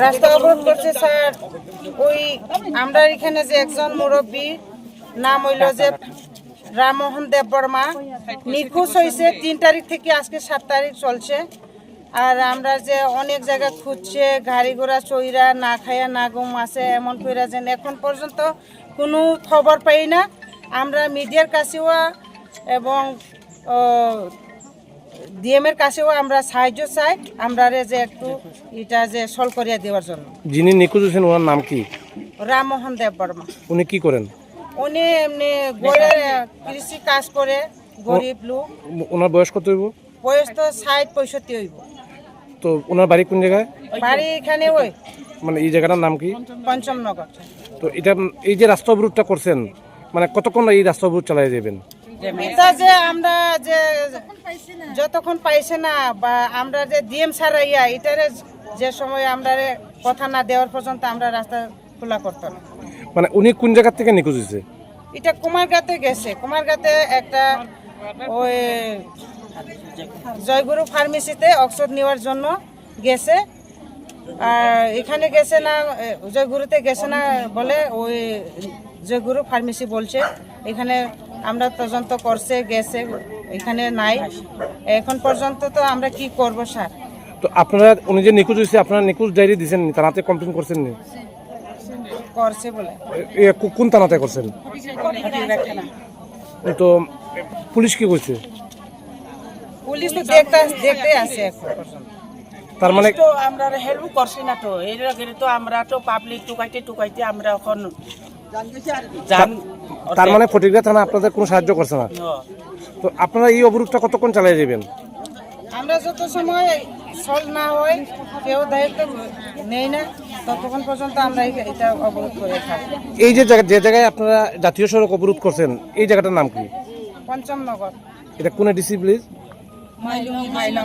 রাস্তা অবরোধ করছে স্যার। ওই আমরা এখানে যে একজন মুরব্বী নাম হইল যে রামমোহন দেব বর্মা নিখোঁজ হয়েছে 3 তারিখ থেকে আজকে 7 তারিখ চলছে। আর আমরা যে অনেক জায়গা খুঁজছে, গাড়ি ঘোড়া চইরা না খাইয়া না ঘুম আছে এমন কইরা যেন এখন পর্যন্ত কোনো খবর পাই না। আমরা মিডিয়ার কাছেও এবং ডিএমের কাছেও আমরা সাহায্য চাই, আমরা যে একটু এটা যে সলভ করিয়া দেওয়ার জন্য। যিনি নিখোঁজ হয়েছেন ওনার নাম কি? রামমোহন দেব বর্মা। উনি কি করেন? উনি এমনি গড়ে কৃষি কাজ করে, গরিব লোক। ওনার বয়স কত হইব? বয়স তো 60-65 হইব। তো ওনার বাড়ি কোন জায়গায়? বাড়ি এখানে ওই মানে এই জায়গাটার নাম কি? পঞ্চমনগর। তো এটা এই যে রাস্তা অবরোধটা করছেন, মানে কতক্ষণ এই রাস্তা অবরোধ চালাই যাবেন? এটা যে আমরা যে যতক্ষণ পাইছে না বা আমরা যে ডিএম সারাইয়া এটারে যে সময় আমরা কথা না দেওয়ার পর্যন্ত আমরা রাস্তা খোলা করতাম না। মানে উনি কোন জায়গা থেকে নিখোঁজ হয়েছে? এটা কুমারগাতে গেছে, কুমারগাতে একটা ওই জয়গুরু ফার্মেসিতে ঔষধ নেওয়ার জন্য গেছে। আর এখানে গেছে না, জয়গুরুতে গেছে না বলে ওই জয়গুরু ফার্মেসি বলছে। এখানে আমরা তদন্ত করছে গেছে, এখানে নাই এখন পর্যন্ত। তো আমরা কি করব স্যার? তো আপনারা উনি যে নিখোঁজ হয়েছে আপনারা নিখোঁজ ডায়েরি দিয়েছেন, থানাতে কমপ্লেন করছেন নি? করছে বলে। কোন থানাতে করছেন? তো পুলিশ কি করছে? পুলিশ তো দেখতে আছে এখন পর্যন্ত। তার মানে তো আমরা হেল্প করছি না, তো এর আগে তো আমরা তো পাবলিক টুকাইতে আমরা এখন তার মানে ফটিকরা থানা আপনাদের কোনো সাহায্য করছে না। তো আপনারা এই অবরোধটা কতক্ষণ চালিয়ে যাবেন? আমরা যত সময় সলভ না হয়, কেউ দায়িত্ব নেই না, ততক্ষণ পর্যন্ত আমরা এটা অবরোধ করে থাকি। এই যে জায়গায় আপনারা জাতীয় সড়ক অবরোধ করছেন, এই জায়গাটার নাম কি? পঞ্চমনগর। এটা কোন ডিসি প্লিজ? মাইলং।